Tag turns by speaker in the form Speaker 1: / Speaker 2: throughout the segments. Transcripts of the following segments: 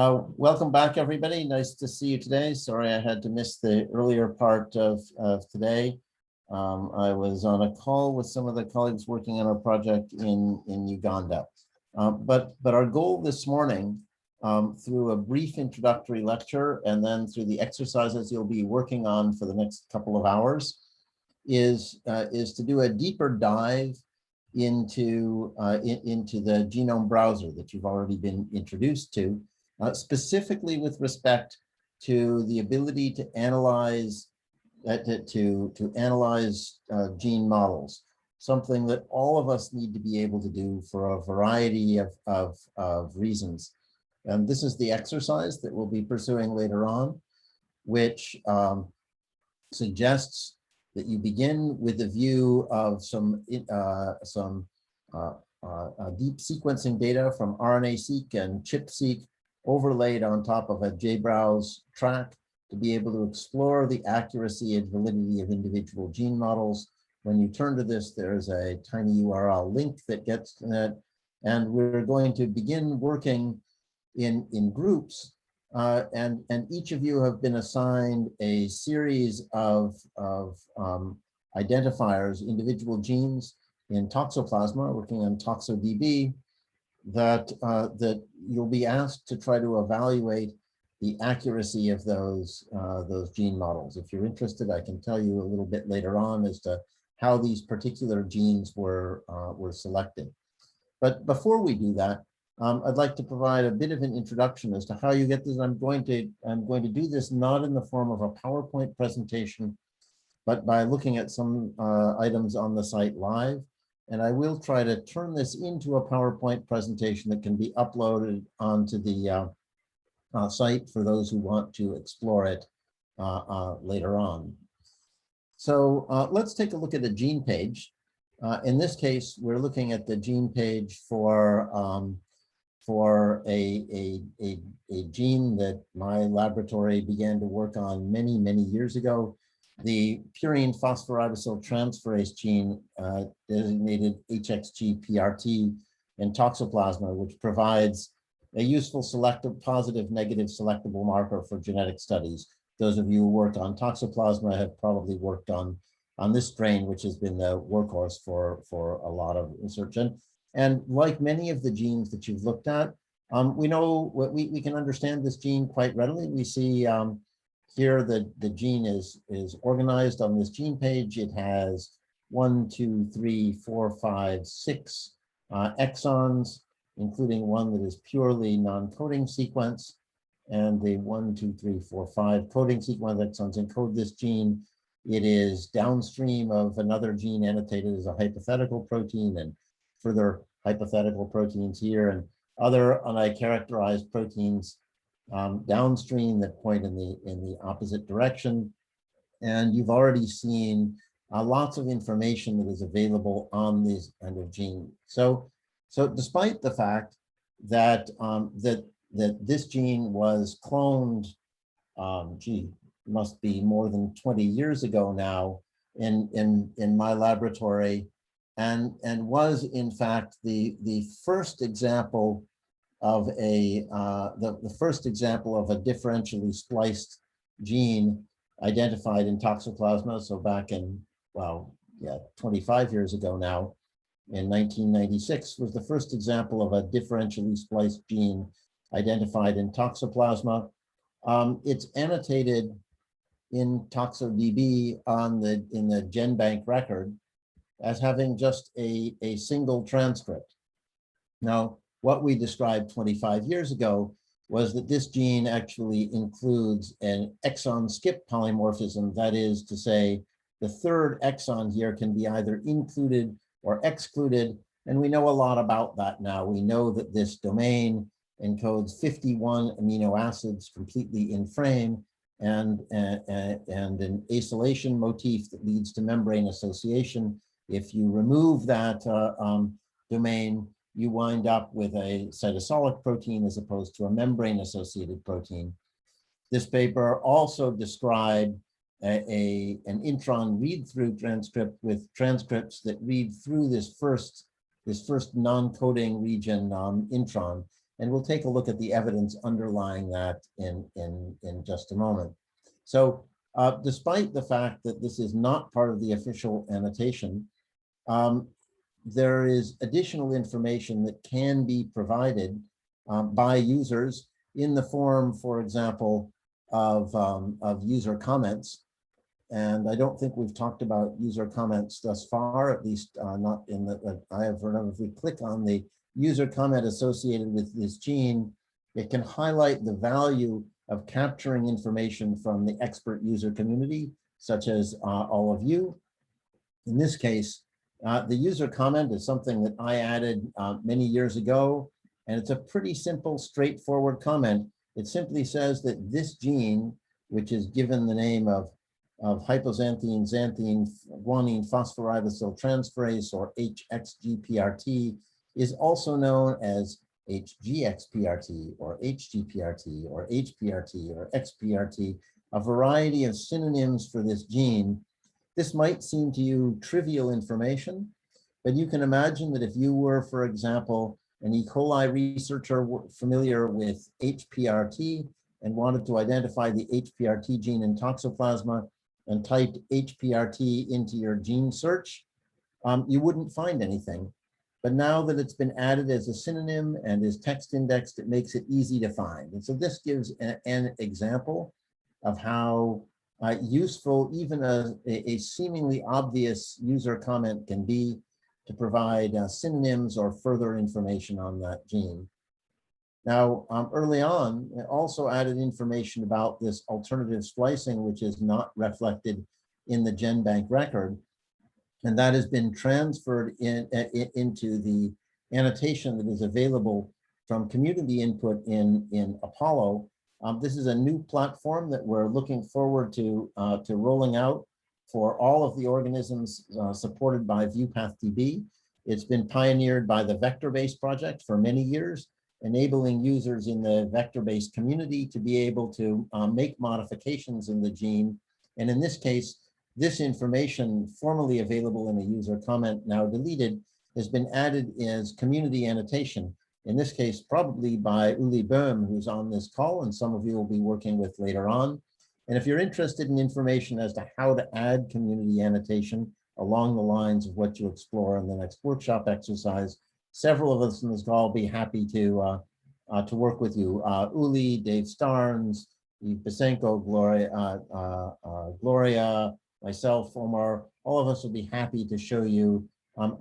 Speaker 1: Welcome back, everybody. Nice to see you today. Sorry I had to miss the earlier part of today. I was on a call with some of the colleagues working on our project in Uganda. But our goal this morning, through a brief introductory lecture and then through the exercises you'll be working on for the next couple of hours, is to do a deeper dive into the Genome Browser that you've already been introduced to. Specifically with respect to the ability to analyze gene models, something that all of us need to be able to do for a variety of reasons. And this is the exercise that we'll be pursuing later on, which suggests that you begin with a view of some deep sequencing data from RNA-seq and ChIP-seq overlaid on top of a JBrowse track to be able to explore the accuracy and validity of individual gene models. When you turn to this, there's a tiny URL link that gets to that. And we're going to begin working in groups. And each of you have been assigned a series of identifiers, individual genes in toxoplasma, working on ToxoDB, that you'll be asked to try to evaluate the accuracy of those gene models. If you're interested, I can tell you a little bit later on as to how these particular genes were selected. But before we do that, I'd like to provide a bit of an introduction as to how you get this. I'm going to do this not in the form of a PowerPoint presentation, but by looking at some items on the site live. And I will try to turn this into a PowerPoint presentation that can be uploaded onto the site for those who want to explore it later on. So let's take a look at the gene page. In this case, we're looking at the gene page for a gene that my laboratory began to work on many years ago. The purine phosphoribosyl transferase gene designated HXG-PRT in toxoplasma, which provides a useful selective, positive, negative selectable marker for genetic studies. Those of you who work on toxoplasma have probably worked on this strain, which has been the workhorse for a lot of research. And like many of the genes that you've looked at, we know we can understand this gene quite readily. We see here the gene is organized on this gene page. It has 1, 2, 3, 4, 5, 6 exons, including one that is purely non-coding sequence. And the 1, 2, 3, 4, 5 coding sequence exons encode this gene. It is downstream of another gene annotated as a hypothetical protein and further hypothetical proteins here and other uncharacterized proteins downstream that point in the opposite direction. And you've already seen lots of information that is available on these kind of genes. So despite the fact that that this gene was cloned, must be more than 20 years ago now in my laboratory, and was in fact the first example of the first example of a differentially spliced gene identified in toxoplasma. So back in, well, yeah, 25 years ago now, in 1996, was the first example of a differentially spliced gene identified in toxoplasma. It's annotated in ToxoDB in the GenBank record as having just a single transcript. Now, what we described 25 years ago was that this gene actually includes an exon skip polymorphism. That is to say, the third exon here can be either included or excluded. And we know a lot about that now. We know that this domain encodes 51 amino acids completely in frame and an acylation motif that leads to membrane association. If you remove that domain, you wind up with a cytosolic protein as opposed to a membrane-associated protein. This paper also described an intron read-through transcript with transcripts that read through this first non-coding region intron And we'll take a look at the evidence underlying that in just a moment. So despite the fact that this is not part of the official annotation, there is additional information that can be provided by users in the form, for example, of user comments. And I don't think we've talked about user comments thus far, at least not in the, I have heard. If we click on the user comment associated with this gene, it can highlight the value of capturing information from the expert user community, such as all of you. In this case, the user comment is something that I added many years ago, and it's a pretty simple, straightforward comment. It simply says that this gene, which is given the name of hypoxanthine xanthine guanine phosphoribosyl transferase, or HXGPRT, is also known as HGXPRT or HGPRT or HPRT or XPRT, a variety of synonyms for this gene. This might seem to you trivial information, but you can imagine that if you were, for example, an E. coli researcher familiar with HPRT and wanted to identify the HPRT gene in toxoplasma and typed HPRT into your gene search, you wouldn't find anything. But now that it's been added as a synonym and is text indexed, it makes it easy to find. And so this gives an example of how useful even a seemingly obvious user comment can be to provide synonyms or further information on that gene. Now, early on, it also added information about this alternative splicing, which is not reflected in the GenBank record. And that has been transferred into the annotation that is available from community input in Apollo. This is a new platform that we're looking forward to rolling out for all of the organisms supported by VEuPathDB. It's been pioneered by the vector-based project for many years, enabling users in the vector-based community to be able to make modifications in the gene. And in this case, this information, formerly available in a user comment, now deleted, has been added as community annotation. In this case, probably by Uli Böhm, who's on this call, and some of you will be working with later on. And if you're interested in information as to how to add community annotation along the lines of what you explore in the next workshop exercise, several of us in this call will be happy to work with you. Uli, Dave Starnes, Eve Besenko, Gloria, myself, Omar, all of us will be happy to show you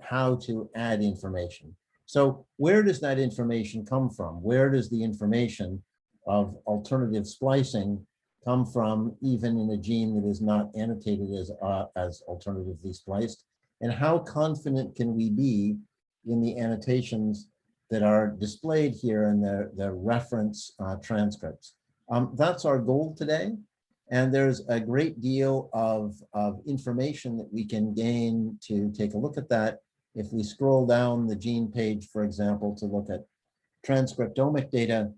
Speaker 1: how to add information. So where does that information come from? Where does the information of alternative splicing come from, even in a gene that is not annotated as alternatively spliced? And how confident can we be in the annotations that are displayed here in the reference transcripts? That's our goal today. And there's a great deal of information that we can gain to take a look at that. If we scroll down the gene page, for example, to look at transcriptomic data,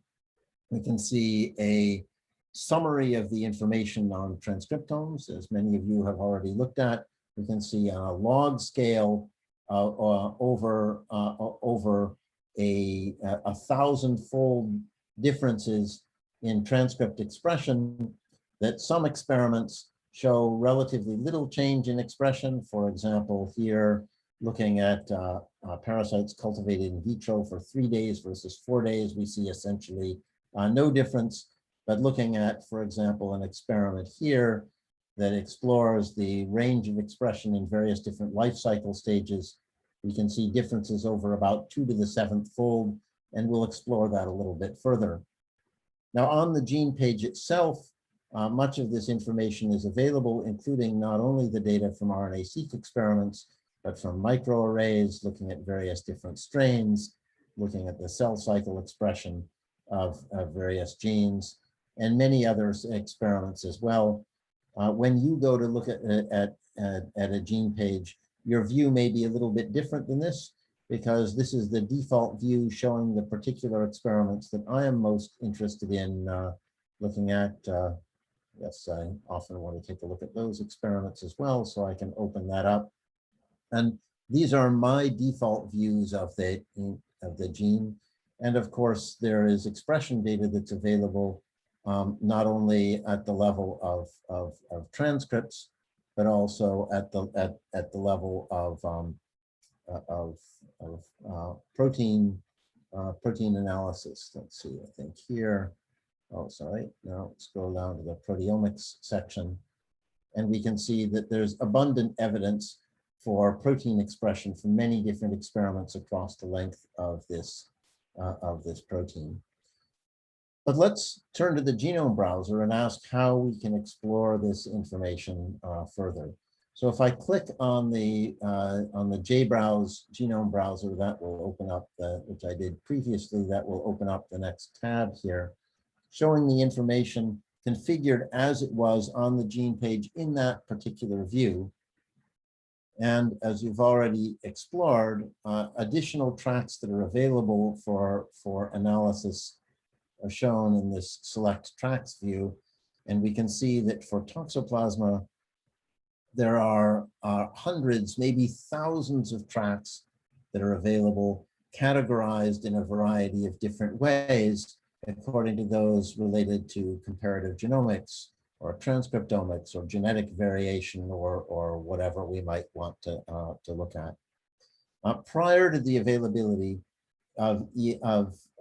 Speaker 1: we can see a summary of the information on transcriptomes, as many of you have already looked at. We can see on a log scale over a 1,000-fold differences in transcript expression, that some experiments show relatively little change in expression. For example, here, looking at parasites cultivated in vitro for 3 days versus 4 days, we see essentially no difference. But looking at, for example, an experiment here that explores the range of expression in various different life cycle stages, we can see differences over about 2 to the 7th fold, and we'll explore that a little bit further. Now, on the gene page itself, much of this information is available, including not only the data from RNA-seq experiments, but from microarrays, looking at various different strains, looking at the cell cycle expression of various genes, and many other experiments as well. When you go to look at a gene page, your view may be a little bit different than this, because this is the default view showing the particular experiments that I am most interested in looking at. Yes, I often want to take a look at those experiments as well, so I can open that up. And these are my default views of the gene. And of course, there is expression data that's available not only at the level of transcripts, but also at the level of protein analysis. Let's see, I think here. Oh, sorry. Now scroll down to the proteomics section, and we can see that there's abundant evidence for protein expression from many different experiments across the length of this protein. But let's turn to the Genome Browser and ask how we can explore this information further. So if I click on the JBrowse Genome Browser, that will open up which I did previously, that will open up the next tab here, showing the information configured as it was on the gene page in that particular view. And as you've already explored, additional tracks that are available for analysis are shown in this select tracks view. And we can see that for Toxoplasma, there are hundreds, maybe thousands of tracks that are available, categorized in a variety of different ways, according to those related to comparative genomics or transcriptomics or genetic variation or whatever we might want to look at. Prior to the availability of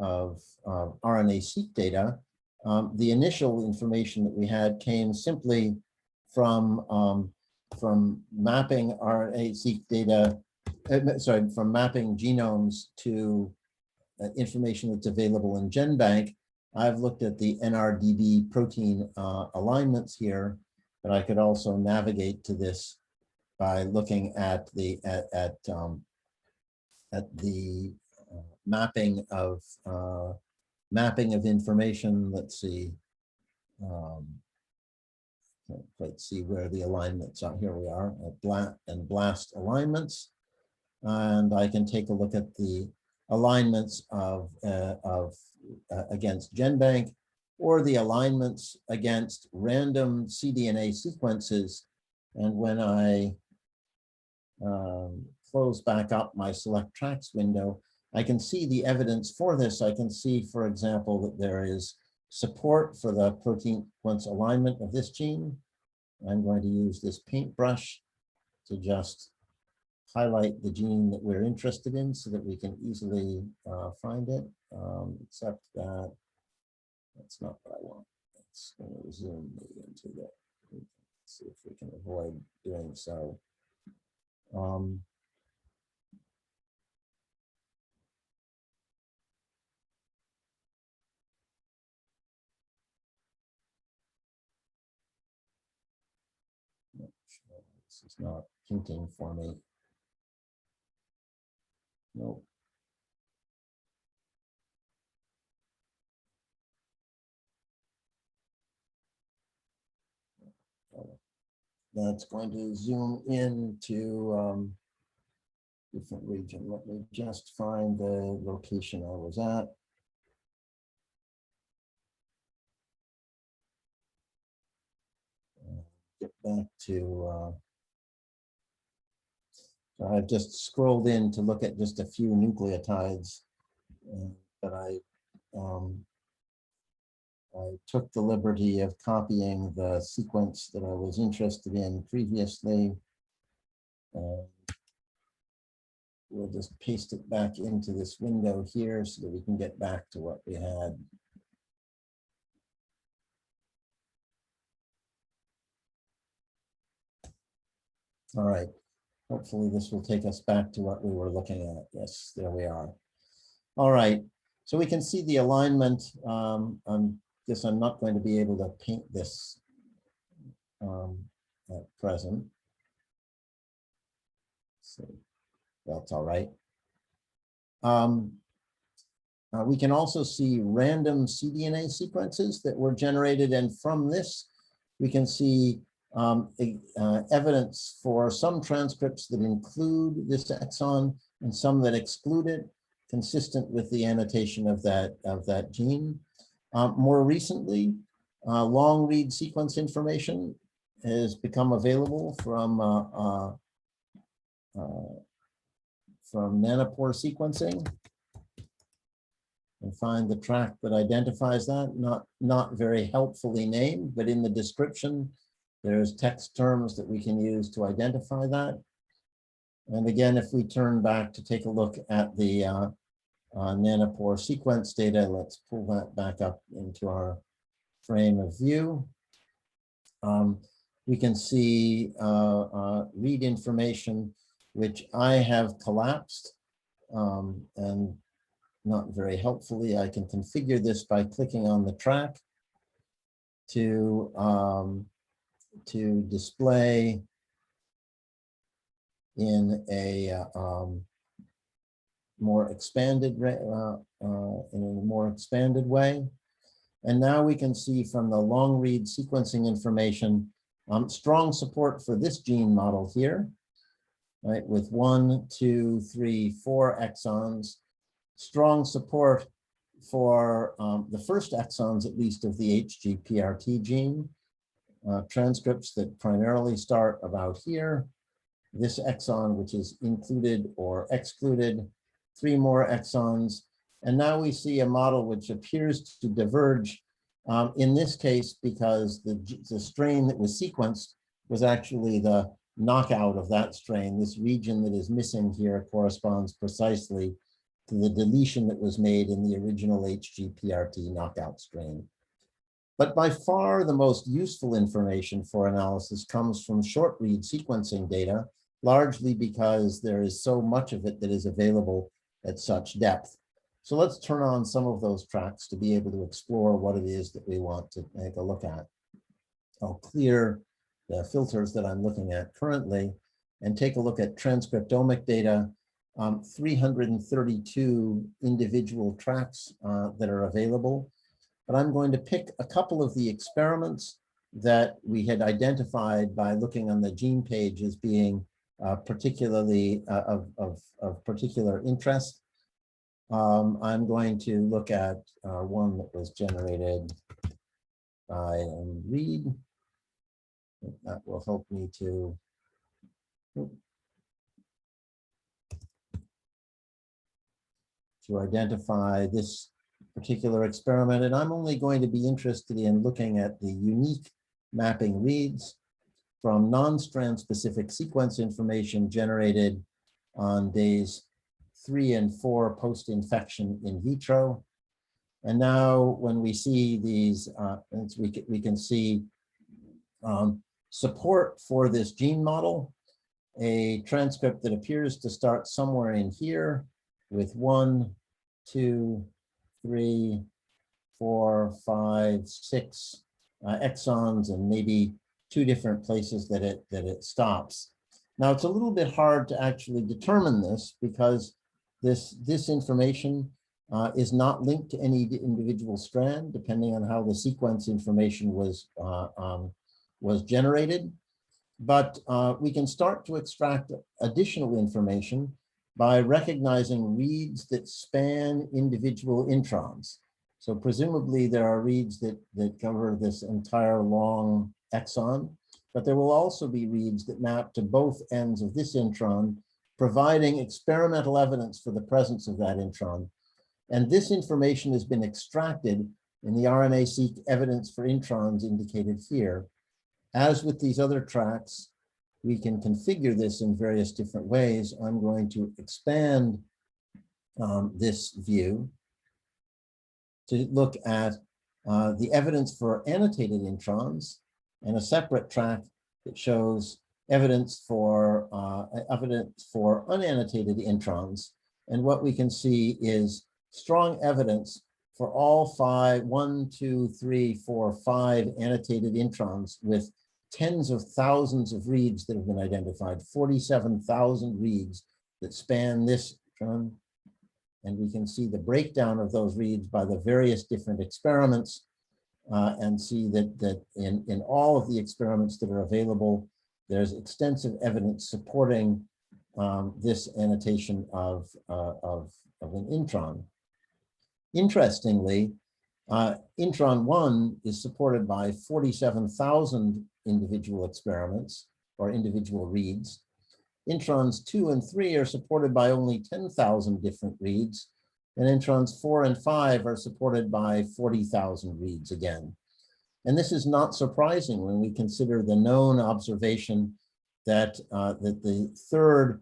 Speaker 1: RNA-seq data, the initial information that we had came simply from mapping RNA-seq data, from mapping genomes to information that's available in GenBank. I've looked at the NRDB protein alignments here, but I could also navigate to this by looking at the mapping of information. Let's see. Can't quite see where the alignments are. Here we are at BLAST alignments, and I can take a look at the alignments against GenBank, or the alignments against random cDNA sequences. And when I close back up my select tracks window, I can see the evidence for this. I can see, for example, that there is support for the protein sequence alignment of this gene. I'm going to use this paintbrush to just highlight the gene that we're interested in so that we can easily find it, except that that's not what I want. It's going to zoom me into that. Let's see if we can avoid doing so. This is not hinting for me. Nope. That's going to zoom into different region. Let me just find the location I was at. Get back to, so I've just scrolled in to look at just a few nucleotides, but I took the liberty of copying the sequence that I was interested in previously. We'll just paste it back into this window here so that we can get back to what we had. All right, hopefully this will take us back to what we were looking at. Yes, there we are. All right, so we can see the alignment. Guess I'm not going to be able to paint this at present. So that's all right. We can also see random cDNA sequences that were generated, and from this we can see evidence for some transcripts that include this exon and some that exclude it, consistent with the annotation of that gene. More recently, long read sequence information has become available from nanopore sequencing. and find the track that identifies that. Not very helpfully named, but in the description, there's text terms that we can use to identify that. And again, if we turn back to take a look at the nanopore sequence data, let's pull that back up into our frame of view. We can see read information, which I have collapsed, and not very helpfully, I can configure this by clicking on the track to display in a more expanded way. And now we can see from the long read sequencing information, strong support for this gene model here, right, with 1, 2, 3, 4 exons, strong support for the first exons, at least, of the HGPRT gene, transcripts that primarily start about here, this exon, which is included or excluded, 3 more exons. And now we see a model which appears to diverge in this case because the strain that was sequenced was actually the knockout of that strain. This region that is missing here corresponds precisely to the deletion that was made in the original HGPRT knockout strain. But by far the most useful information for analysis comes from short read sequencing data, largely because there is so much of it that is available at such depth. So let's turn on some of those tracks to be able to explore what it is that we want to take a look at. I'll clear the filters that I'm looking at currently and take a look at transcriptomic data, 332 individual tracks that are available. But I'm going to pick a couple of the experiments that we had identified by looking on the gene page as being particularly of particular interest. I'm going to look at one that was generated by Reed. That will help me to identify this particular experiment. And I'm only going to be interested in looking at the unique mapping reads from non-strand specific sequence information generated on days 3 and 4 post-infection in vitro. And now when we see these, we can see support for this gene model, a transcript that appears to start somewhere in here with 1, 2, 3, 4, 5, 6 exons, and maybe 2 different places that it stops. Now it's a little bit hard to actually determine this because this information is not linked to any individual strand, depending on how the sequence information was generated. But we can start to extract additional information by recognizing reads that span individual introns. So presumably there are reads that cover this entire long exon, but there will also be reads that map to both ends of this intron, providing experimental evidence for the presence of that intron. And this information has been extracted in the RNA-seq evidence for introns indicated here. As with these other tracks, we can configure this in various different ways. I'm going to expand this view to look at the evidence for annotated introns and a separate track that shows evidence for unannotated introns. And what we can see is strong evidence for all 5, 1, 2, 3, 4, 5 annotated introns with tens of thousands of reads that have been identified, 47,000 reads that span this intron. And we can see the breakdown of those reads by the various different experiments and see that in all of the experiments that are available, there's extensive evidence supporting this annotation of an intron. Interestingly, intron 1 is supported by 47,000 individual experiments or individual reads. Introns 2 and 3 are supported by only 10,000 different reads. and introns 4 and 5 are supported by 40,000 reads again. And this is not surprising when we consider the known observation that, that the third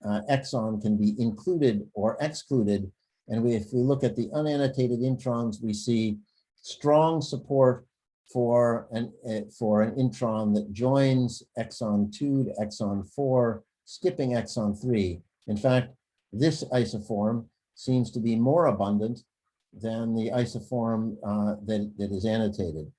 Speaker 1: exon can be included or excluded. And if we look at the unannotated introns, we see strong support for an intron that joins exon 2 to exon 4, skipping exon 3. In fact, this isoform seems to be more abundant than the isoform that is annotated.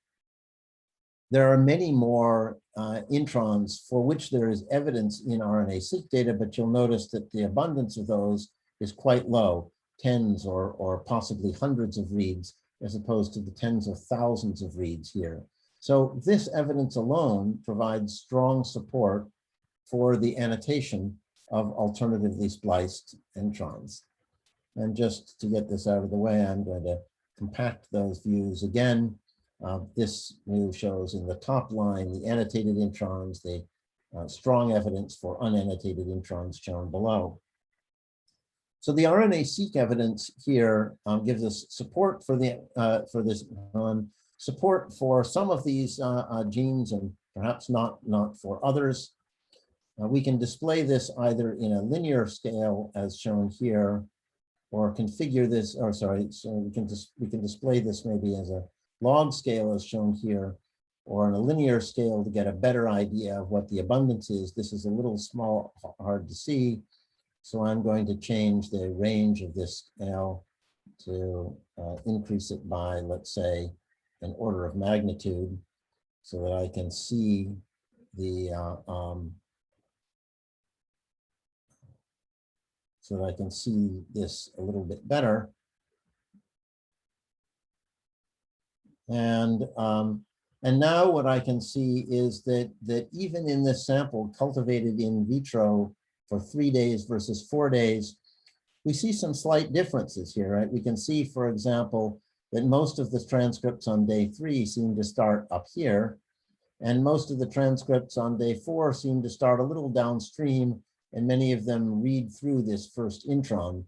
Speaker 1: There are many more introns for which there is evidence in RNA-seq data, but you'll notice that the abundance of those is quite low, tens or possibly hundreds of reads, as opposed to the tens of thousands of reads here. So this evidence alone provides strong support for the annotation of alternatively spliced introns. And just to get this out of the way, I'm going to compact those views again. This view shows in the top line the annotated introns, the strong evidence for unannotated introns shown below. So the RNA-seq evidence here gives us support for this support for some of these genes and perhaps not for others. We can display this either in a linear scale as shown here, or configure this, or sorry, so we can display this maybe as a log scale as shown here, or on a linear scale to get a better idea of what the abundance is. This is a little small, hard to see. So I'm going to change the range of this scale to increase it by, let's say, an order of magnitude so that I can see the, so that I can see this a little bit better. And now what I can see is that even in this sample cultivated in vitro for 3 days versus 4 days, we see some slight differences here, right? We can see, for example, that most of the transcripts on day 3 seem to start up here, and most of the transcripts on day 4 seem to start a little downstream, and many of them read through this first intron.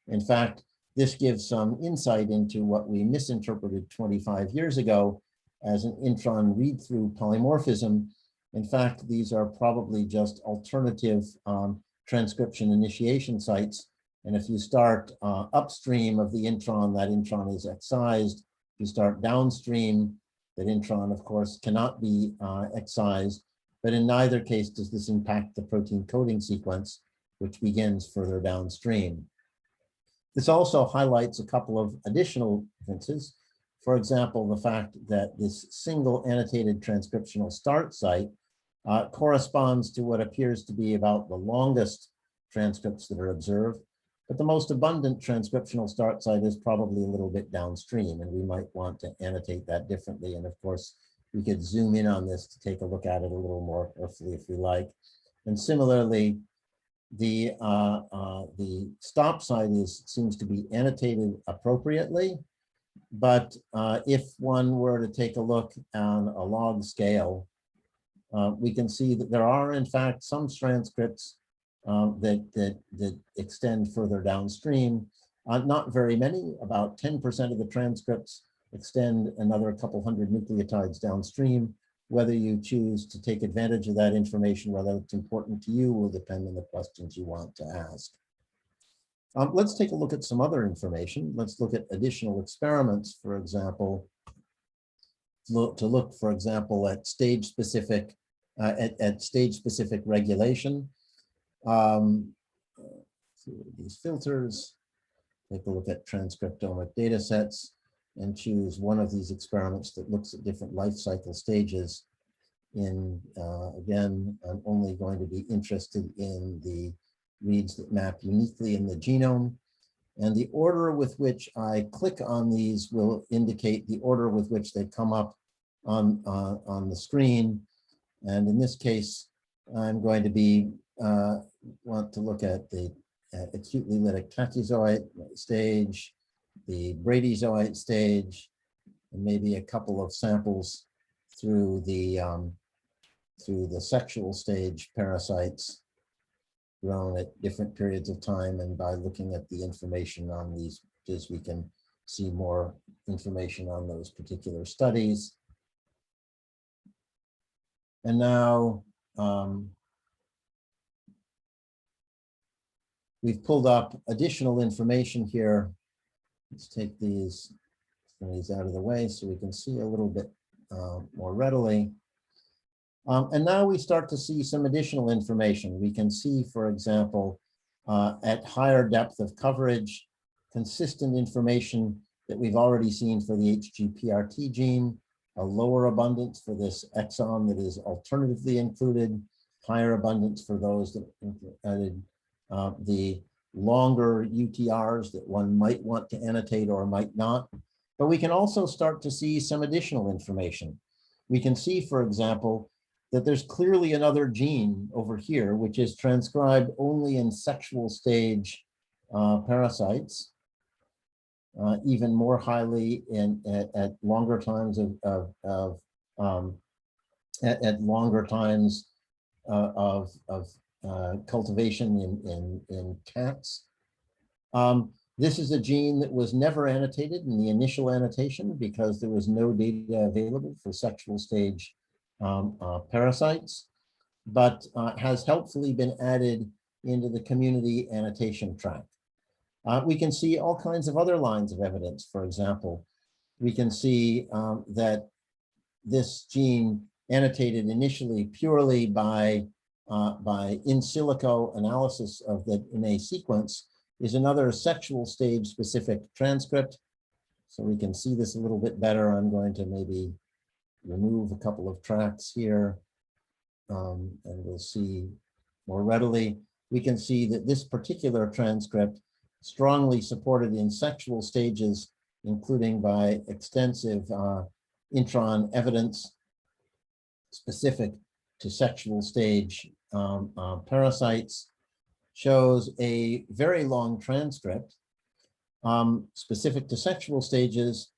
Speaker 1: In fact, this gives some insight into what we misinterpreted 25 years ago as an intron read-through polymorphism. In fact, these are probably just alternative transcription initiation sites. And if you start upstream of the intron, that intron is excised. If you start downstream, that intron, of course, cannot be excised. But in neither case does this impact the protein coding sequence, which begins further downstream. This also highlights a couple of additional differences. For example, the fact that this single annotated transcriptional start site corresponds to what appears to be about the longest transcripts that are observed, but the most abundant transcriptional start site is probably a little bit downstream, and we might want to annotate that differently. And of course, we could zoom in on this to take a look at it a little more carefully if we like. And similarly, the stop site seems to be annotated appropriately, but if one were to take a look on a log scale, we can see that there are in fact some transcripts that extend further downstream. Not very many, about 10% of the transcripts extend another couple hundred nucleotides downstream. Whether you choose to take advantage of that information, whether it's important to you, will depend on the questions you want to ask. Let's take a look at some other information. Let's look at additional experiments, for example, to look, for example, at stage-specific stage-specific regulation. These filters, take a look at transcriptomic data sets, and choose one of these experiments that looks at different life cycle stages. Again, I'm only going to be interested in the reads that map uniquely in the genome. And the order with which I click on these will indicate the order with which they come up on the screen. And in this case, I'm going to be want to look at the acutely lytic tachyzoite stage, the bradyzoite stage, and maybe a couple of samples through the sexual stage parasites grown at different periods of time, and by looking at the information on these is we can see more information on those particular studies. And now we've pulled up additional information here. Let's take these out of the way so we can see a little bit more readily. And now we start to see some additional information. We can see, for example, at higher depth of coverage, consistent information that we've already seen for the HGPRT gene, a lower abundance for this exon that is alternatively included, higher abundance for those that added the longer UTRs that one might want to annotate or might not. But we can also start to see some additional information. We can see, for example, that there's clearly another gene over here, which is transcribed only in sexual stage parasites, even more highly at longer times at longer times of cultivation in cats. This is a gene that was never annotated in the initial annotation because there was no data available for sexual stage parasites, but has helpfully been added into the community annotation track. We can see all kinds of other lines of evidence. For example, we can see that this gene annotated initially purely by in silico analysis of the DNA sequence is another sexual stage specific transcript. So we can see this a little bit better. I'm going to maybe remove a couple of tracks here, and we'll see more readily. We can see that this particular transcript strongly supported in sexual stages, including by extensive intron evidence specific to sexual stage parasites, shows a very long transcript specific to sexual stages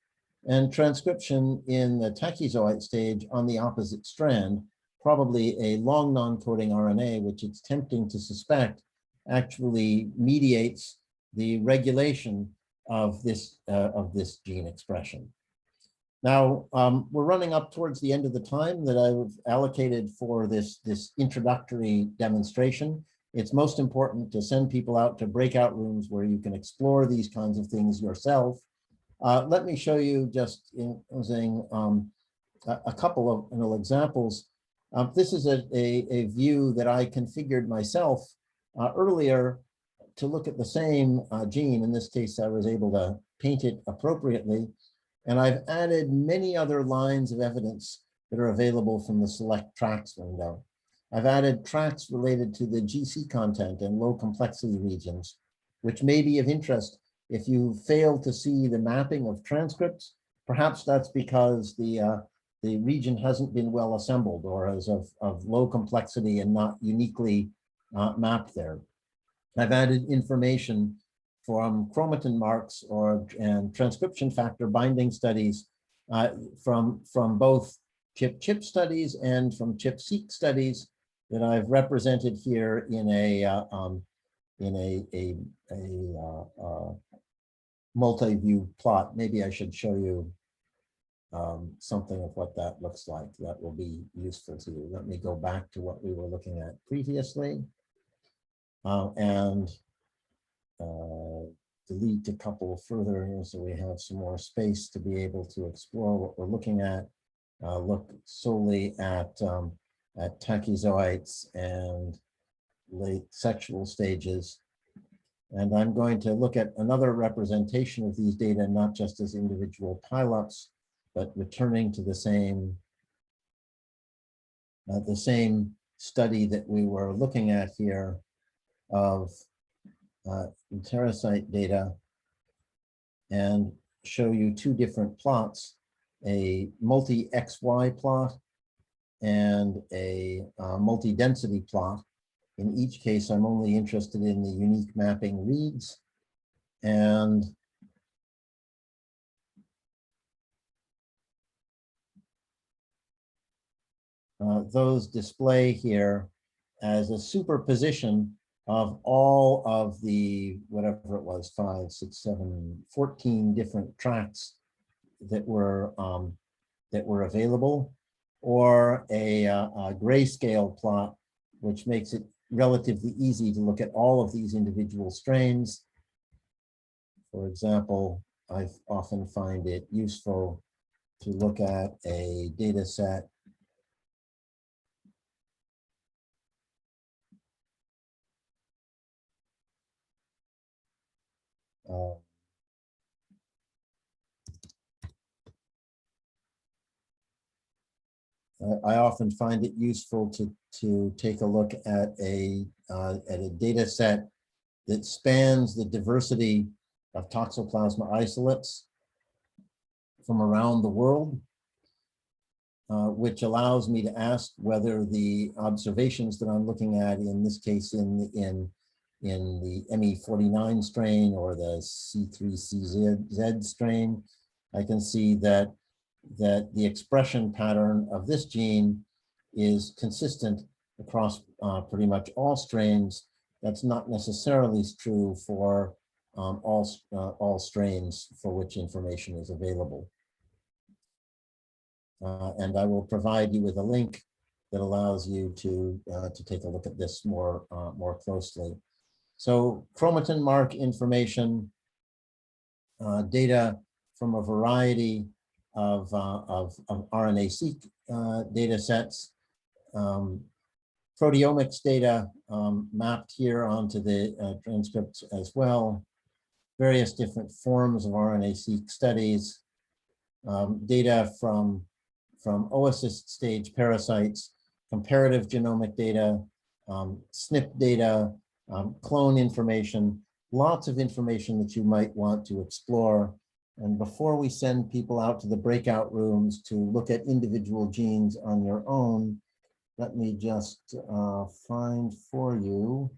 Speaker 1: and transcription in the tachyzoite stage on the opposite strand, probably a long non-coding RNA, which it's tempting to suspect actually mediates the regulation of this gene expression. Now, we're running up towards the end of the time that I've allocated for this introductory demonstration. It's most important to send people out to breakout rooms where you can explore these kinds of things yourself. Let me show you just in using a couple of examples. This is a view that I configured myself earlier to look at the same gene. In this case, I was able to paint it appropriately. And I've added many other lines of evidence that are available from the select tracks window. I've added tracks related to the GC content and low complexity regions, which may be of interest if you fail to see the mapping of transcripts. Perhaps that's because the region hasn't been well assembled or is of low complexity and not uniquely mapped there. I've added information from chromatin marks and transcription factor binding studies from both ChIP studies and from ChIP-seq studies that I've represented here in a multi-view plot. Maybe I should show you something of what that looks like. That will be useful to you. Let me go back to what we were looking at previously and delete a couple further here so we have some more space to be able to explore what we're looking at. Look solely at tachyzoites and late sexual stages. And I'm going to look at another representation of these data, not just as individual pileups, but returning to the same study that we were looking at here of enterocyte data, and show you two different plots, a multi-XY plot and a multi-density plot. In each case, I'm only interested in the unique mapping reads, and those display here as a superposition of all of the, whatever it was, 5, 6, 7, 14 different tracks that were available, or a grayscale plot, which makes it relatively easy to look at all of these individual strains. For example, I often find it useful to look at a data set I often find it useful to take a look at a data set that spans the diversity of toxoplasma isolates from around the world, which allows me to ask whether the observations that I'm looking at, in this case in the ME49 strain or the C3CZ strain, I can see that the expression pattern of this gene is consistent across pretty much all strains. That's not necessarily true for all strains for which information is available. And I will provide you with a link that allows you to take a look at this more closely. So chromatin mark information, data from a variety of RNA-seq data sets, proteomics data mapped here onto the transcripts as well, various different forms of RNA-seq studies, data from oocyst stage parasites, comparative genomic data, SNP data, clone information, lots of information that you might want to explore. And before we send people out to the breakout rooms to look at individual genes on your own, let me just find for you.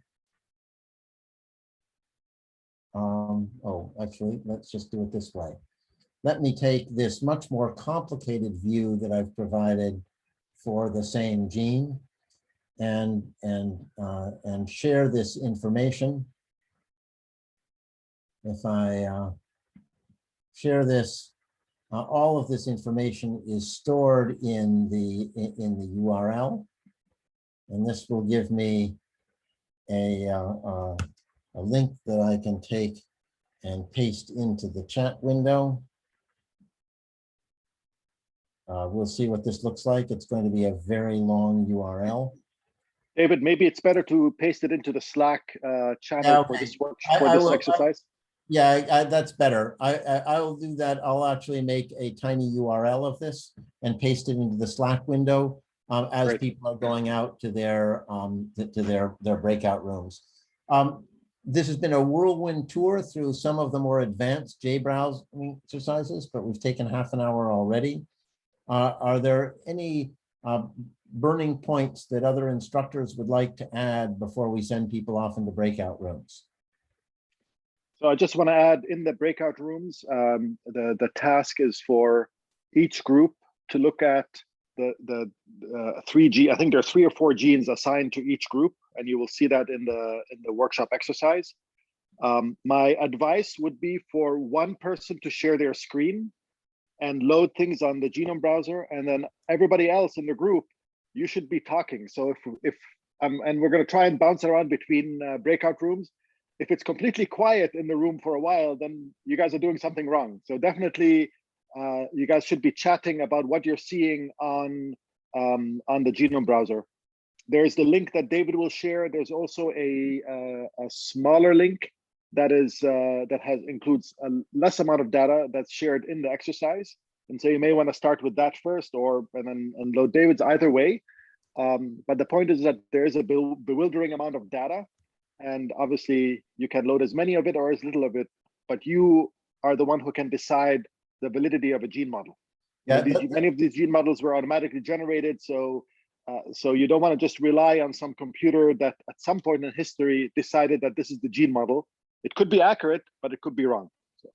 Speaker 1: Oh, actually, let's just do it this way. Let me take this much more complicated view that I've provided for the same gene and share this information. If I share this, all of this information is stored in the URL, and this will give me a link that I can take and paste into the chat window. We'll see what this looks like. It's going to be a very long URL.
Speaker 2: David, maybe it's better to paste it into the Slack channel for this exercise.
Speaker 1: Yeah, that's better. I will do that. I'll actually make a tiny URL of this and paste it into the Slack window as Great. People are going out to their breakout rooms. This has been a whirlwind tour through some of the more advanced JBrowse exercises, but we've taken half an hour already. Are there any burning points that other instructors would like to add before we send people off into breakout rooms?
Speaker 2: So I just want to add, in the breakout rooms, the task is for each group to look at the 3G. I think there are 3 or 4 genes assigned to each group, and you will see that in the workshop exercise. My advice would be for one person to share their screen and load things on the Genome Browser, and then everybody else in the group, you should be talking. So if and we're going to try and bounce around between breakout rooms. If it's completely quiet in the room for a while, then you guys are doing something wrong. So definitely, you guys should be chatting about what you're seeing on the Genome Browser. There's the link that David will share. There's also a smaller link that includes a less amount of data that's shared in the exercise. And so you may want to start with that first, and then load David's, either way. But the point is that there is a bewildering amount of data. And obviously, you can load as many of it or as little of it, but you are the one who can decide the validity of a gene model. Yeah, many of these gene models were automatically generated, so you don't want to just rely on some computer that at some point in history decided that this is the gene model. It could be accurate, but it could be wrong. So.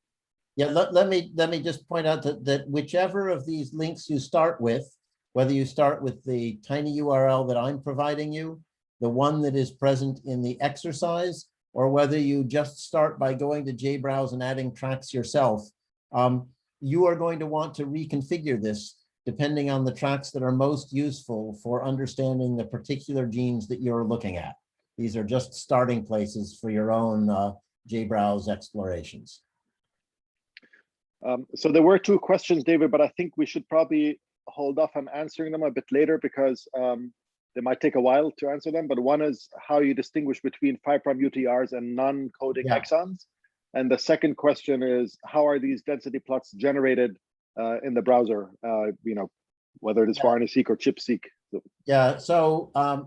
Speaker 1: Yeah, let me just point out that whichever of these links you start with, whether you start with the tiny URL that I'm providing you, the one that is present in the exercise, or whether you just start by going to JBrowse and adding tracks yourself, you are going to want to reconfigure this depending on the tracks that are most useful for understanding the particular genes that you're looking at. These are just starting places for your own JBrowse explorations.
Speaker 2: So there were two questions, David, but I think we should probably hold off on answering them a bit later because they might take a while to answer them. But one is how you distinguish between 5' UTRs and non-coding exons. And the second question is, how are these density plots generated in the browser, you know, whether it is for RNA-seq or ChIP-seq?
Speaker 1: Yeah, so I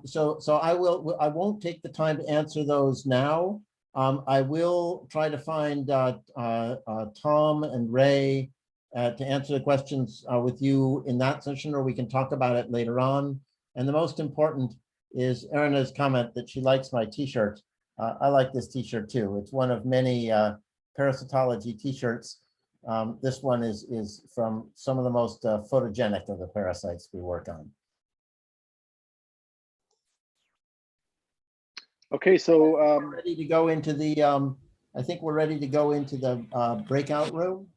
Speaker 1: won't take the time to answer those now. I will try to find Tom and Ray to answer the questions with you in that session, or we can talk about it later on. And the most important is Erina's comment that she likes my t-shirt. I like this t-shirt too. It's one of many parasitology t-shirts. This one is from some of the most photogenic of the parasites we work on.
Speaker 2: Okay, so
Speaker 1: we're ready to go into the I think we're ready to go into the breakout room.